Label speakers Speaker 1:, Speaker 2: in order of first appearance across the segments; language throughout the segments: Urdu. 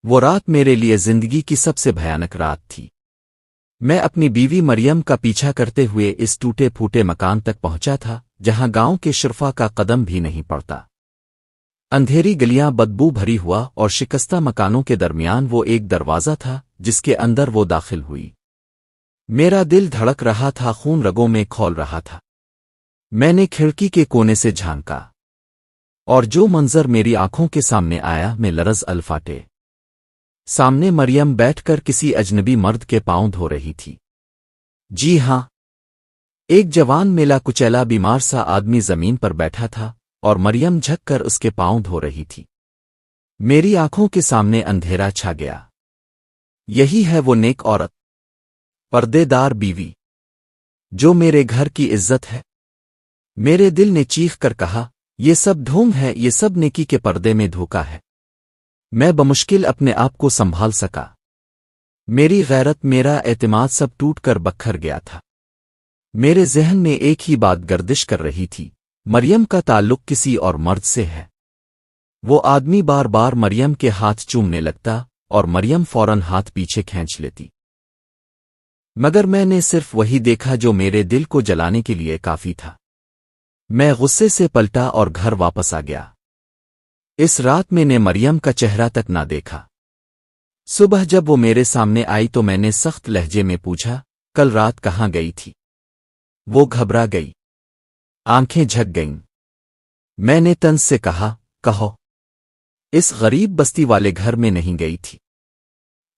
Speaker 1: وہ رات میرے لیے زندگی کی سب سے بھیانک رات تھی۔ میں اپنی بیوی مریم کا پیچھا کرتے ہوئے اس ٹوٹے پھوٹے مکان تک پہنچا تھا جہاں گاؤں کے شرفا کا قدم بھی نہیں پڑتا۔ اندھیری گلیاں بدبو بھری ہوا اور شکستہ مکانوں کے درمیان وہ ایک دروازہ تھا جس کے اندر وہ داخل ہوئی۔ میرا دل دھڑک رہا تھا، خون رگوں میں کھول رہا تھا۔ میں نے کھڑکی کے کونے سے جھانکا اور جو منظر میری آنکھوں کے سامنے آیا میں لرز الفاٹے۔ سامنے مریم بیٹھ کر کسی اجنبی مرد کے پاؤں دھو رہی تھی۔ جی ہاں، ایک جوان میلا کچیلا بیمار سا آدمی زمین پر بیٹھا تھا اور مریم جھک کر اس کے پاؤں دھو رہی تھی۔ میری آنکھوں کے سامنے اندھیرا چھا گیا۔ یہی ہے وہ نیک عورت، پردے دار بیوی، جو میرے گھر کی عزت ہے۔ میرے دل نے چیخ کر کہا، یہ سب ڈھونگ ہے، یہ سب نیکی کے پردے میں دھوکا ہے۔ میں بمشکل اپنے آپ کو سنبھال سکا۔ میری غیرت، میرا اعتماد سب ٹوٹ کر بکھر گیا تھا۔ میرے ذہن میں ایک ہی بات گردش کر رہی تھی، مریم کا تعلق کسی اور مرد سے ہے۔ وہ آدمی بار بار مریم کے ہاتھ چومنے لگتا اور مریم فوراً ہاتھ پیچھے کھینچ لیتی، مگر میں نے صرف وہی دیکھا جو میرے دل کو جلانے کے لیے کافی تھا۔ میں غصے سے پلٹا اور گھر واپس آ گیا۔ اس رات میں نے مریم کا چہرہ تک نہ دیکھا۔ صبح جب وہ میرے سامنے آئی تو میں نے سخت لہجے میں پوچھا، کل رات کہاں گئی تھی؟ وہ گھبرا گئی، آنکھیں جھک گئیں۔ میں نے طنز سے کہا، کہو، اس غریب بستی والے گھر میں نہیں گئی تھی۔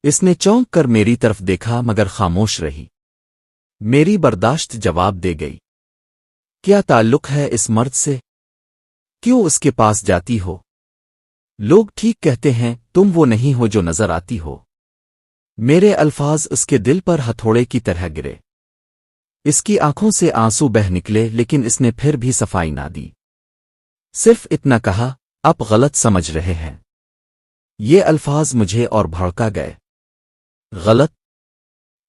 Speaker 1: اس نے چونک کر میری طرف دیکھا مگر خاموش رہی۔ میری برداشت جواب دے گئی، کیا تعلق ہے اس مرد سے؟ کیوں اس کے پاس جاتی ہو؟ لوگ ٹھیک کہتے ہیں، تم وہ نہیں ہو جو نظر آتی ہو۔ میرے الفاظ اس کے دل پر ہتھوڑے کی طرح گرے۔ اس کی آنکھوں سے آنسو بہہ نکلے لیکن اس نے پھر بھی صفائی نہ دی۔ صرف اتنا کہا، آپ غلط سمجھ رہے ہیں۔ یہ الفاظ مجھے اور بھڑکا گئے۔ غلط؟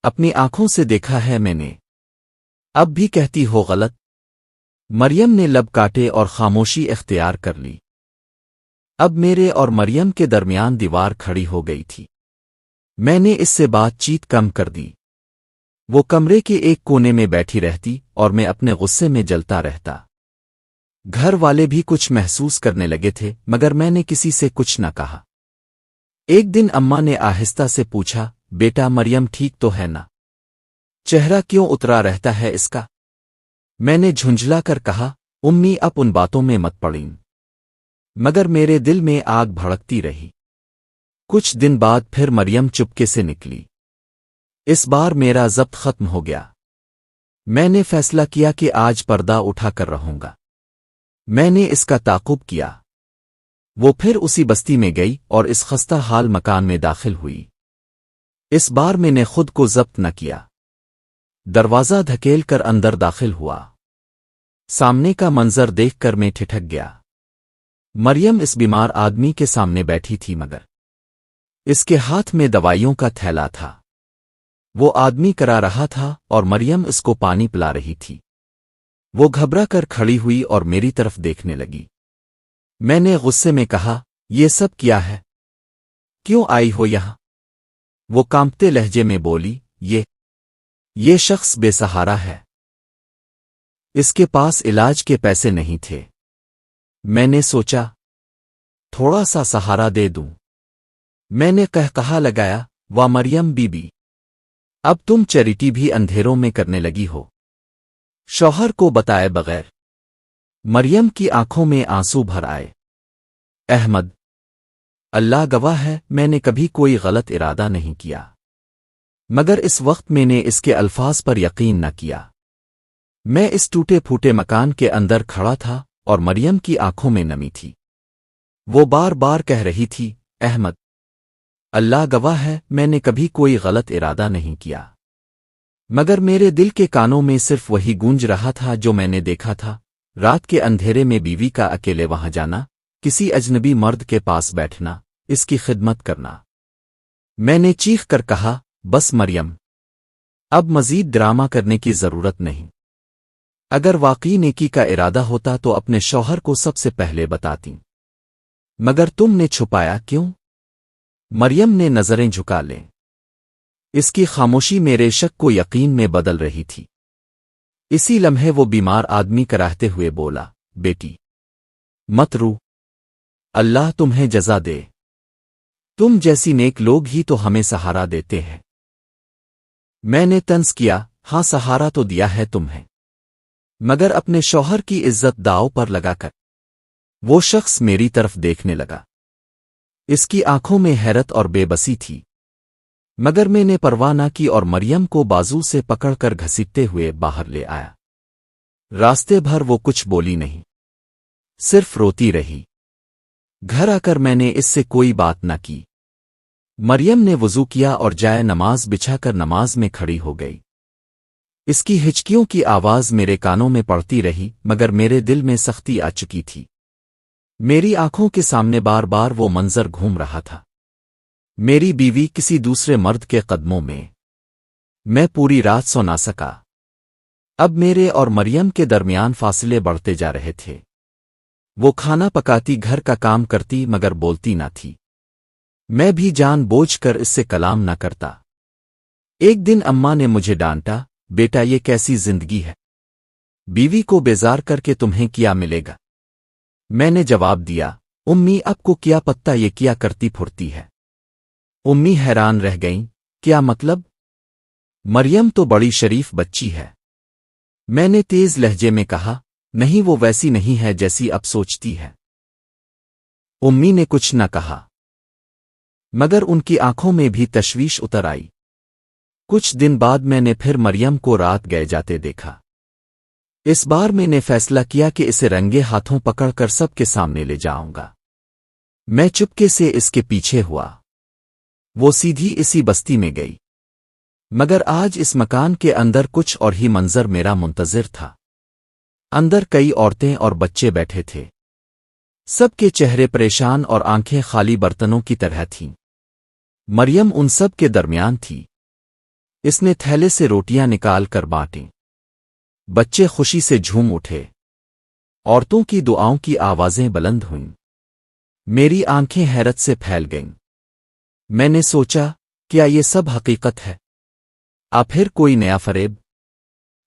Speaker 1: اپنی آنکھوں سے دیکھا ہے میں نے، اب بھی کہتی ہو غلط؟ مریم نے لب کاٹے اور خاموشی اختیار کر لی۔ اب میرے اور مریم کے درمیان دیوار کھڑی ہو گئی تھی۔ میں نے اس سے بات چیت کم کر دی۔ وہ کمرے کے ایک کونے میں بیٹھی رہتی اور میں اپنے غصے میں جلتا رہتا۔ گھر والے بھی کچھ محسوس کرنے لگے تھے مگر میں نے کسی سے کچھ نہ کہا۔ ایک دن اماں نے آہستہ سے پوچھا، بیٹا مریم ٹھیک تو ہے نا؟ چہرہ کیوں اترا رہتا ہے اس کا؟ میں نے جھنجھلا کر کہا، امی اب ان باتوں میں مت پڑیں۔ مگر میرے دل میں آگ بھڑکتی رہی۔ کچھ دن بعد پھر مریم چپکے سے نکلی۔ اس بار میرا ضبط ختم ہو گیا۔ میں نے فیصلہ کیا کہ آج پردہ اٹھا کر رہوں گا۔ میں نے اس کا تعاقب کیا۔ وہ پھر اسی بستی میں گئی اور اس خستہ حال مکان میں داخل ہوئی۔ اس بار میں نے خود کو ضبط نہ کیا۔ دروازہ دھکیل کر اندر داخل ہوا۔ سامنے کا منظر دیکھ کر میں ٹھٹک گیا۔ مریم اس بیمار آدمی کے سامنے بیٹھی تھی مگر اس کے ہاتھ میں دوائیوں کا تھیلا تھا۔ وہ آدمی کرا رہا تھا اور مریم اس کو پانی پلا رہی تھی۔ وہ گھبرا کر کھڑی ہوئی اور میری طرف دیکھنے لگی۔ میں نے غصے میں کہا، یہ سب کیا ہے؟ کیوں آئی ہو یہاں؟ وہ کانپتے لہجے میں بولی، یہ شخص بے سہارا ہے۔ اس کے پاس علاج کے پیسے نہیں تھے۔ میں نے سوچا، تھوڑا سا سہارا دے دوں۔ میں نے قہقہا لگایا، واہ مریم بی بی، اب تم چیریٹی بھی اندھیروں میں کرنے لگی ہو، شوہر کو بتائے بغیر۔ مریم کی آنکھوں میں آنسو بھر آئے۔ احمد، اللہ گواہ ہے میں نے کبھی کوئی غلط ارادہ نہیں کیا، مگر اس وقت میں نے اس کے الفاظ پر یقین نہ کیا۔ میں اس ٹوٹے پھوٹے مکان کے اندر کھڑا تھا اور مریم کی آنکھوں میں نمی تھی۔ وہ بار بار کہہ رہی تھی، احمد، اللہ گواہ ہے میں نے کبھی کوئی غلط ارادہ نہیں کیا، مگر میرے دل کے کانوں میں صرف وہی گونج رہا تھا جو میں نے دیکھا تھا، رات کے اندھیرے میں بیوی کا اکیلے وہاں جانا، کسی اجنبی مرد کے پاس بیٹھنا، اس کی خدمت کرنا۔ میں نے چیخ کر کہا، بس مریم، اب مزید ڈرامہ کرنے کی ضرورت نہیں۔ اگر واقعی نیکی کا ارادہ ہوتا تو اپنے شوہر کو سب سے پہلے بتاتی، مگر تم نے چھپایا کیوں؟ مریم نے نظریں جھکا لیں۔ اس کی خاموشی میرے شک کو یقین میں بدل رہی تھی۔ اسی لمحے وہ بیمار آدمی کراہتے ہوئے بولا، بیٹی مت رو، اللہ تمہیں جزا دے، تم جیسی نیک لوگ ہی تو ہمیں سہارا دیتے ہیں۔ میں نے طنز کیا، ہاں سہارا تو دیا ہے تمہیں، مگر اپنے شوہر کی عزت داؤ پر لگا کر۔ وہ شخص میری طرف دیکھنے لگا۔ اس کی آنکھوں میں حیرت اور بے بسی تھی، مگر میں نے پرواہ نہ کی اور مریم کو بازو سے پکڑ کر گھسیٹتے ہوئے باہر لے آیا۔ راستے بھر وہ کچھ بولی نہیں، صرف روتی رہی۔ گھر آ کر میں نے اس سے کوئی بات نہ کی۔ مریم نے وضو کیا اور جائے نماز بچھا کر نماز میں کھڑی ہو گئی۔ اس کی ہچکیوں کی آواز میرے کانوں میں پڑتی رہی، مگر میرے دل میں سختی آ چکی تھی۔ میری آنکھوں کے سامنے بار بار وہ منظر گھوم رہا تھا، میری بیوی کسی دوسرے مرد کے قدموں میں۔ میں پوری رات سو نہ سکا۔ اب میرے اور مریم کے درمیان فاصلے بڑھتے جا رہے تھے۔ وہ کھانا پکاتی، گھر کا کام کرتی، مگر بولتی نہ تھی۔ میں بھی جان بوجھ کر اس سے کلام نہ کرتا۔ ایک دن اماں نے مجھے ڈانٹا، بیٹا یہ کیسی زندگی ہے؟ بیوی کو بیزار کر کے تمہیں کیا ملے گا؟ میں نے جواب دیا، امی اب کو کیا پتہ یہ کیا کرتی پھرتی ہے۔ امی حیران رہ گئیں، کیا مطلب؟ مریم تو بڑی شریف بچی ہے۔ میں نے تیز لہجے میں کہا، نہیں وہ ویسی نہیں ہے جیسی اب سوچتی ہے۔ امی نے کچھ نہ کہا، مگر ان کی آنکھوں میں بھی تشویش اتر آئی۔ کچھ دن بعد میں نے پھر مریم کو رات گئے جاتے دیکھا۔ اس بار میں نے فیصلہ کیا کہ اسے رنگے ہاتھوں پکڑ کر سب کے سامنے لے جاؤں گا۔ میں چپکے سے اس کے پیچھے ہوا۔ وہ سیدھی اسی بستی میں گئی، مگر آج اس مکان کے اندر کچھ اور ہی منظر میرا منتظر تھا۔ اندر کئی عورتیں اور بچے بیٹھے تھے، سب کے چہرے پریشان اور آنکھیں خالی برتنوں کی طرح تھیں۔ مریم ان سب کے درمیان تھی۔ اس نے تھیلے سے روٹیاں نکال کر بانٹیں۔ بچے خوشی سے جھوم اٹھے، عورتوں کی دعاؤں کی آوازیں بلند ہوئیں۔ میری آنکھیں حیرت سے پھیل گئیں۔ میں نے سوچا، کیا یہ سب حقیقت ہے؟ پھر کوئی نیا فریب؟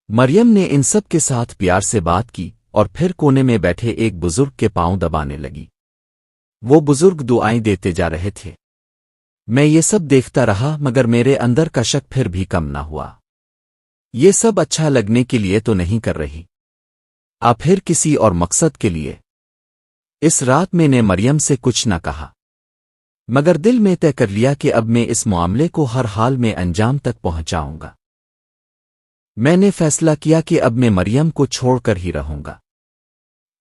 Speaker 1: مریم نے ان سب کے ساتھ پیار سے بات کی اور پھر کونے میں بیٹھے ایک بزرگ کے پاؤں دبانے لگی۔ وہ بزرگ دعائیں دیتے جا رہے تھے۔ میں یہ سب دیکھتا رہا، مگر میرے اندر کا شک پھر بھی کم نہ ہوا۔ یہ سب اچھا لگنے کے لیے تو نہیں کر رہی، پھر کسی اور مقصد کے لیے۔ اس رات میں نے مریم سے کچھ نہ کہا، مگر دل میں طے کر لیا کہ اب میں اس معاملے کو ہر حال میں انجام تک پہنچاؤں گا۔ میں نے فیصلہ کیا کہ اب میں مریم کو چھوڑ کر ہی رہوں گا۔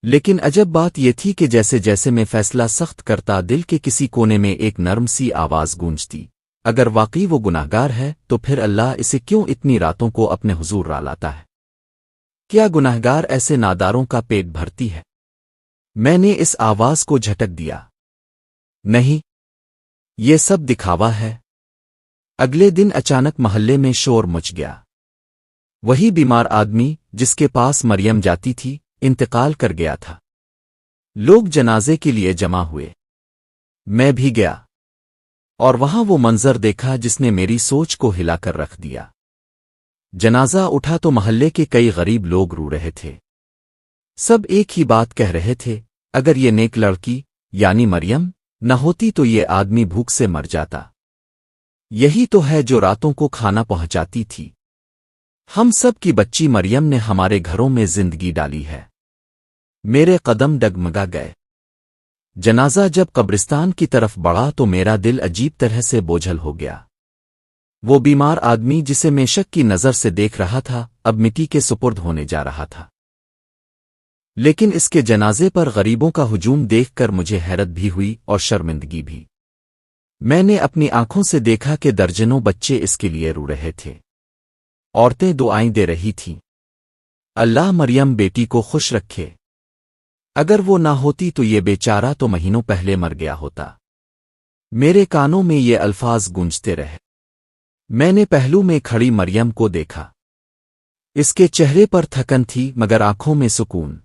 Speaker 1: لیکن عجب بات یہ تھی کہ جیسے جیسے میں فیصلہ سخت کرتا، دل کے کسی کونے میں ایک نرم سی آواز گونجتی، اگر واقعی وہ گناہگار ہے تو پھر اللہ اسے کیوں اتنی راتوں کو اپنے حضور لاتا ہے؟ کیا گناہگار ایسے ناداروں کا پیٹ بھرتی ہے؟ میں نے اس آواز کو جھٹک دیا، نہیں، یہ سب دکھاوا ہے۔ اگلے دن اچانک محلے میں شور مچ گیا۔ وہی بیمار آدمی جس کے پاس مریم جاتی تھی انتقال کر گیا تھا۔ لوگ جنازے کے لیے جمع ہوئے، میں بھی گیا، اور وہاں وہ منظر دیکھا جس نے میری سوچ کو ہلا کر رکھ دیا۔ جنازہ اٹھا تو محلے کے کئی غریب لوگ رو رہے تھے۔ سب ایک ہی بات کہہ رہے تھے، اگر یہ نیک لڑکی یعنی مریم نہ ہوتی تو یہ آدمی بھوک سے مر جاتا۔ یہی تو ہے جو راتوں کو کھانا پہنچاتی تھی۔ ہم سب کی بچی مریم نے ہمارے گھروں میں زندگی ڈالی ہے۔ میرے قدم ڈگمگا گئے۔ جنازہ جب قبرستان کی طرف بڑھا تو میرا دل عجیب طرح سے بوجھل ہو گیا۔ وہ بیمار آدمی جسے میں شک کی نظر سے دیکھ رہا تھا اب مٹی کے سپرد ہونے جا رہا تھا۔ لیکن اس کے جنازے پر غریبوں کا ہجوم دیکھ کر مجھے حیرت بھی ہوئی اور شرمندگی بھی۔ میں نے اپنی آنکھوں سے دیکھا کہ درجنوں بچے اس کے لیے رو رہے تھے، عورتیں دعائیں دے رہی تھیں، اللہ مریم بیٹی کو خوش رکھے، اگر وہ نہ ہوتی تو یہ بیچارہ تو مہینوں پہلے مر گیا ہوتا۔ میرے کانوں میں یہ الفاظ گونجتے رہے۔ میں نے پہلو میں کھڑی مریم کو دیکھا۔ اس کے چہرے پر تھکن تھی مگر آنکھوں میں سکون۔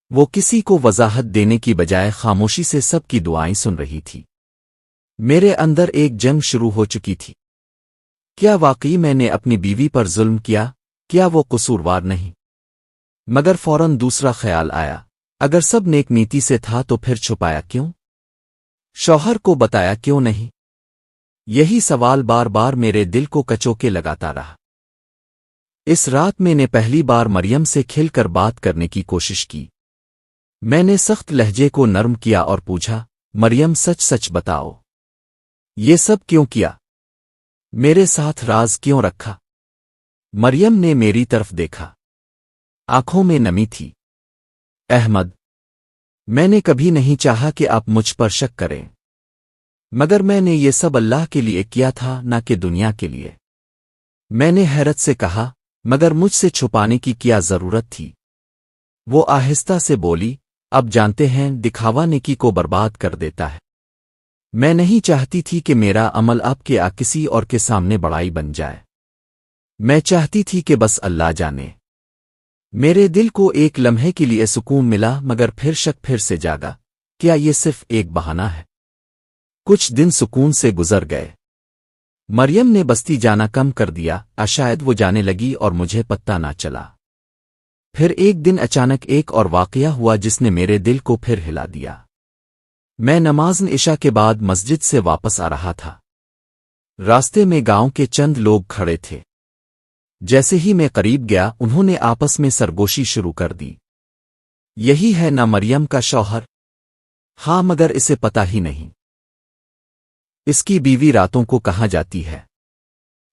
Speaker 1: وہ کسی کو وضاحت دینے کی بجائے خاموشی سے سب کی دعائیں سن رہی تھی۔ میرے اندر ایک جنگ شروع ہو چکی تھی۔ کیا واقعی میں نے اپنی بیوی پر ظلم کیا؟ کیا وہ قصوروار نہیں؟ مگر فوراً دوسرا خیال آیا، اگر سب نیک نیتی سے تھا تو پھر چھپایا کیوں؟ شوہر کو بتایا کیوں نہیں؟ یہی سوال بار بار میرے دل کو کچوکے لگاتا رہا۔ اس رات میں نے پہلی بار مریم سے کھل کر بات کرنے کی کوشش کی۔ میں نے سخت لہجے کو نرم کیا اور پوچھا، مریم سچ سچ بتاؤ، یہ سب کیوں کیا؟ میرے ساتھ راز کیوں رکھا؟ مریم نے میری طرف دیکھا، آنکھوں میں نمی تھی۔ احمد، میں نے کبھی نہیں چاہا کہ آپ مجھ پر شک کریں، مگر میں نے یہ سب اللہ کے لیے کیا تھا، نہ کہ دنیا کے لیے۔ میں نے حیرت سے کہا، مگر مجھ سے چھپانے کی کیا ضرورت تھی؟ وہ آہستہ سے بولی، اب جانتے ہیں دکھاوا نیکی کو برباد کر دیتا ہے۔ میں نہیں چاہتی تھی کہ میرا عمل آپ کے کسی اور کے سامنے بڑائی بن جائے۔ میں چاہتی تھی کہ بس اللہ جانے۔ میرے دل کو ایک لمحے کے لیے سکون ملا، مگر پھر شک پھر سے جاگا، کیا یہ صرف ایک بہانہ ہے؟ کچھ دن سکون سے گزر گئے۔ مریم نے بستی جانا کم کر دیا، شاید وہ جانے لگی اور مجھے پتہ نہ چلا۔ پھر ایک دن اچانک ایک اور واقعہ ہوا جس نے میرے دل کو پھر ہلا دیا۔ میں نماز عشاء کے بعد مسجد سے واپس آ رہا تھا۔ راستے میں گاؤں کے چند لوگ کھڑے تھے۔ جیسے ہی میں قریب گیا، انہوں نے آپس میں سرگوشی شروع کر دی۔ یہی ہے نہ مریم کا شوہر؟ ہاں، مگر اسے پتہ ہی نہیں۔ اس کی بیوی راتوں کو کہاں جاتی ہے؟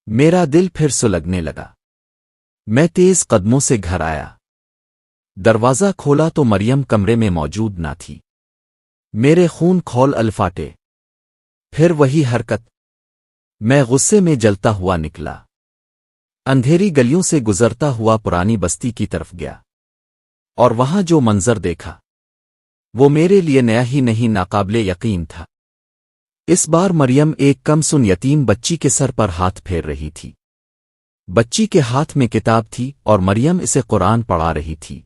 Speaker 1: میرا دل پھر سلگنے لگا۔ میں تیز قدموں سے گھر آیا۔ دروازہ کھولا تو مریم کمرے میں موجود نہ تھی۔ میرے خون کھول الفاٹے۔ پھر وہی حرکت۔ میں غصے میں جلتا ہوا نکلا۔ اندھیری گلیوں سے گزرتا ہوا پرانی بستی کی طرف گیا، اور وہاں جو منظر دیکھا وہ میرے لیے نیا ہی نہیں، ناقابل یقین تھا۔ اس بار مریم ایک کم سن یتیم بچی کے سر پر ہاتھ پھیر رہی تھی۔ بچی کے ہاتھ میں کتاب تھی اور مریم اسے قرآن پڑھا رہی تھی۔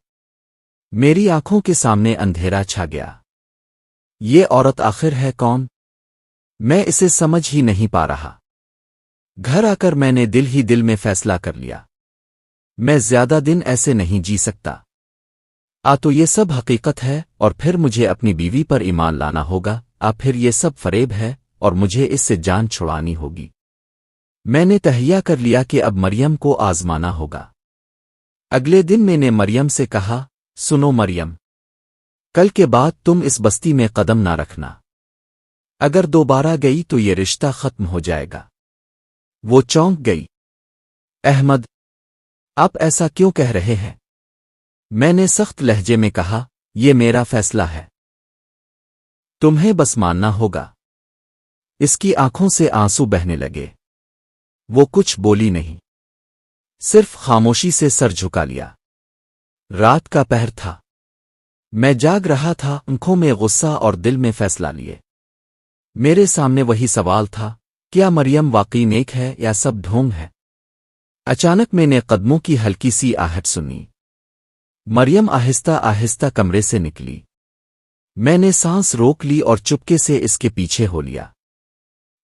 Speaker 1: میری آنکھوں کے سامنے اندھیرا چھا گیا۔ یہ عورت آخر ہے کون؟ میں اسے سمجھ ہی نہیں پا رہا۔ گھر آ کر میں نے دل ہی دل میں فیصلہ کر لیا، میں زیادہ دن ایسے نہیں جی سکتا۔ تو یہ سب حقیقت ہے، اور پھر مجھے اپنی بیوی پر ایمان لانا ہوگا، پھر یہ سب فریب ہے اور مجھے اس سے جان چھڑانی ہوگی۔ میں نے تہیہ کر لیا کہ اب مریم کو آزمانا ہوگا۔ اگلے دن میں نے مریم سے کہا، سنو مریم، کل کے بعد تم اس بستی میں قدم نہ رکھنا۔ اگر دوبارہ گئی تو یہ رشتہ ختم ہو جائے گا۔ وہ چونک گئی۔ احمد، آپ ایسا کیوں کہہ رہے ہیں؟ میں نے سخت لہجے میں کہا، یہ میرا فیصلہ ہے، تمہیں بس ماننا ہوگا۔ اس کی آنکھوں سے آنسو بہنے لگے۔ وہ کچھ بولی نہیں، صرف خاموشی سے سر جھکا لیا۔ رات کا پہر تھا، میں جاگ رہا تھا، آنکھوں میں غصہ اور دل میں فیصلہ لیے۔ میرے سامنے وہی سوال تھا، کیا مریم واقعی نیک ہے یا سب ڈھونگ ہے؟ اچانک میں نے قدموں کی ہلکی سی آہٹ سنی۔ مریم آہستہ آہستہ کمرے سے نکلی۔ میں نے سانس روک لی اور چپکے سے اس کے پیچھے ہو لیا۔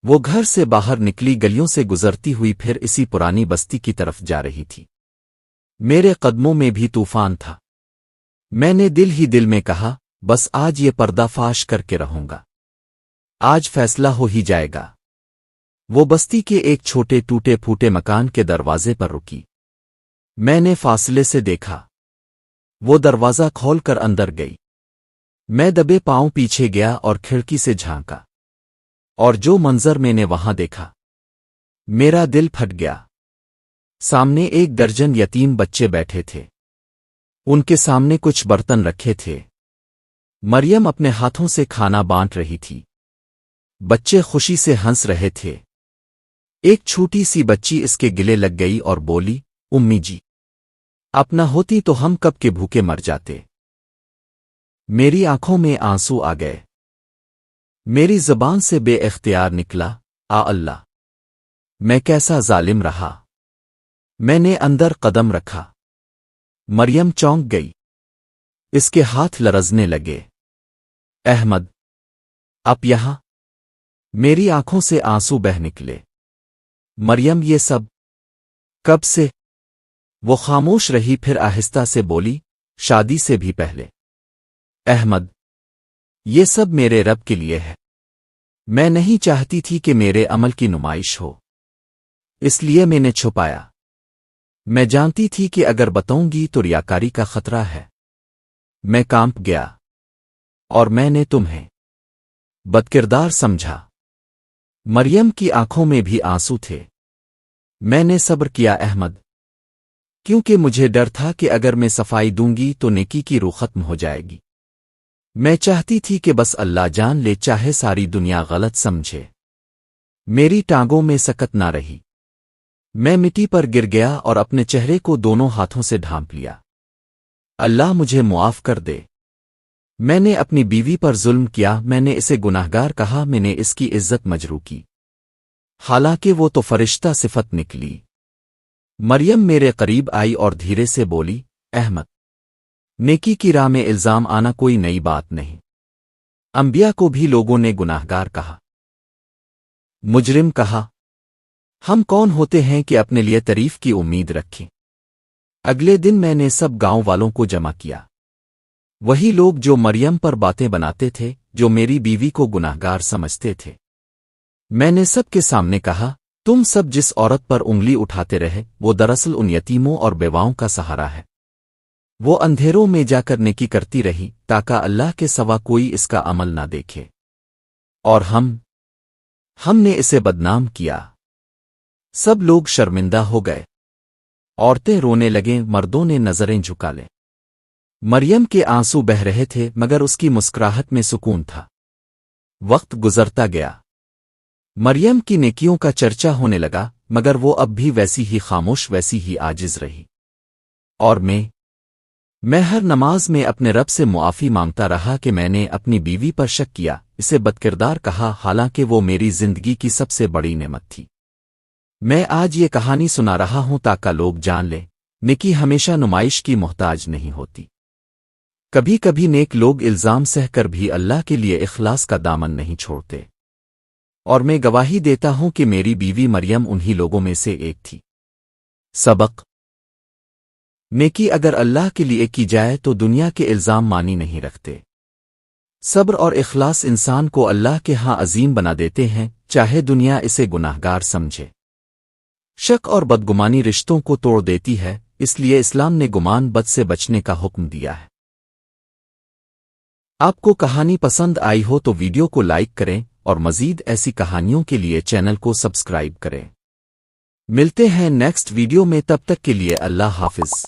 Speaker 1: وہ گھر سے باہر نکلی، گلیوں سے گزرتی ہوئی پھر اسی پرانی بستی کی طرف جا رہی تھی۔ میرے قدموں میں بھی طوفان تھا۔ میں نے دل ہی دل میں کہا، بس آج یہ پردہ فاش کر کے رہوں گا، آج فیصلہ ہو ہی جائے گا۔ وہ بستی کے ایک چھوٹے ٹوٹے پھوٹے مکان کے دروازے پر رکی۔ میں نے فاصلے سے دیکھا، وہ دروازہ کھول کر اندر گئی۔ میں دبے پاؤں پیچھے گیا اور کھڑکی سے جھانکا، اور جو منظر میں نے وہاں دیکھا، میرا دل پھٹ گیا۔ سامنے 1 درجن یتیم بچے بیٹھے تھے، ان کے سامنے کچھ برتن رکھے تھے۔ مریم اپنے ہاتھوں سے کھانا بانٹ رہی تھی، بچے خوشی سے ہنس رہے تھے۔ ایک چھوٹی سی بچی اس کے گلے لگ گئی اور بولی، امی جی، اپنا ہوتی تو ہم کب کے بھوکے مر جاتے۔ میری آنکھوں میں آنسو آ گئے۔ میری زبان سے بے اختیار نکلا، اللہ، میں کیسا ظالم رہا۔ میں نے اندر قدم رکھا۔ مریم چونک گئی، اس کے ہاتھ لرزنے لگے۔ احمد، آپ یہاں؟ میری آنکھوں سے آنسو بہ نکلے۔ مریم یہ سب کب سے؟ وہ خاموش رہی، پھر آہستہ سے بولی، شادی سے بھی پہلے۔ احمد، یہ سب میرے رب کے لیے ہے۔ میں نہیں چاہتی تھی کہ میرے عمل کی نمائش ہو، اس لیے میں نے چھپایا۔ میں جانتی تھی کہ اگر بتاؤں گی تو ریاکاری کا خطرہ ہے۔ میں کانپ گیا، اور میں نے تمہیں بدکردار سمجھا۔ مریم کی آنکھوں میں بھی آنسو تھے۔ میں نے صبر کیا احمد، کیونکہ مجھے ڈر تھا کہ اگر میں صفائی دوں گی تو نیکی کی روح ختم ہو جائے گی۔ میں چاہتی تھی کہ بس اللہ جان لے، چاہے ساری دنیا غلط سمجھے۔ میری ٹانگوں میں سکت نہ رہی۔ میں مٹی پر گر گیا اور اپنے چہرے کو دونوں ہاتھوں سے ڈھانپ لیا۔ اللہ مجھے معاف کر دے۔ میں نے اپنی بیوی پر ظلم کیا، میں نے اسے گناہگار کہا، میں نے اس کی عزت مجروح کی، حالانکہ وہ تو فرشتہ صفت نکلی۔ مریم میرے قریب آئی اور دھیرے سے بولی، احمد، نیکی کی راہ میں الزام آنا کوئی نئی بات نہیں۔ انبیاء کو بھی لوگوں نے گناہگار کہا، مجرم کہا۔ ہم کون ہوتے ہیں کہ اپنے لیے تعریف کی امید رکھیں؟ اگلے دن میں نے سب گاؤں والوں کو جمع کیا، وہی لوگ جو مریم پر باتیں بناتے تھے، جو میری بیوی کو گناہگار سمجھتے تھے۔ میں نے سب کے سامنے کہا، تم سب جس عورت پر انگلی اٹھاتے رہے، وہ دراصل ان یتیموں اور بیواؤں کا سہارا ہے۔ وہ اندھیروں میں جا کر نیکی کرتی رہی تاکہ اللہ کے سوا کوئی اس کا عمل نہ دیکھے، اور ہم نے اسے بدنام کیا۔ سب لوگ شرمندہ ہو گئے، عورتیں رونے لگیں، مردوں نے نظریں جھکا لیں۔ مریم کے آنسو بہ رہے تھے، مگر اس کی مسکراہٹ میں سکون تھا۔ وقت گزرتا گیا، مریم کی نیکیوں کا چرچا ہونے لگا، مگر وہ اب بھی ویسی ہی خاموش، ویسی ہی عاجز رہی۔ اور میں ہر نماز میں اپنے رب سے معافی مانگتا رہا کہ میں نے اپنی بیوی پر شک کیا، اسے بدکردار کہا، حالانکہ وہ میری زندگی کی سب سے بڑی نعمت تھی۔ میں آج یہ کہانی سنا رہا ہوں تاکہ لوگ جان لیں، نیکی ہمیشہ نمائش کی محتاج نہیں ہوتی۔ کبھی کبھی نیک لوگ الزام سہ کر بھی اللہ کے لیے اخلاص کا دامن نہیں چھوڑتے، اور میں گواہی دیتا ہوں کہ میری بیوی مریم انہی لوگوں میں سے ایک تھی۔ سبق: نیکی اگر اللہ کے لیے کی جائے تو دنیا کے الزام معنی نہیں رکھتے۔ صبر اور اخلاص انسان کو اللہ کے ہاں عظیم بنا دیتے ہیں، چاہے دنیا اسے گناہگار سمجھے۔ شک اور بدگمانی رشتوں کو توڑ دیتی ہے، اس لیے اسلام نے گمان بد سے بچنے کا حکم دیا ہے۔ آپ کو کہانی پسند آئی ہو تو ویڈیو کو لائک کریں، اور مزید ایسی کہانیوں کے لیے چینل کو سبسکرائب کریں۔ ملتے ہیں نیکسٹ ویڈیو میں، تب تک کے لیے اللہ حافظ۔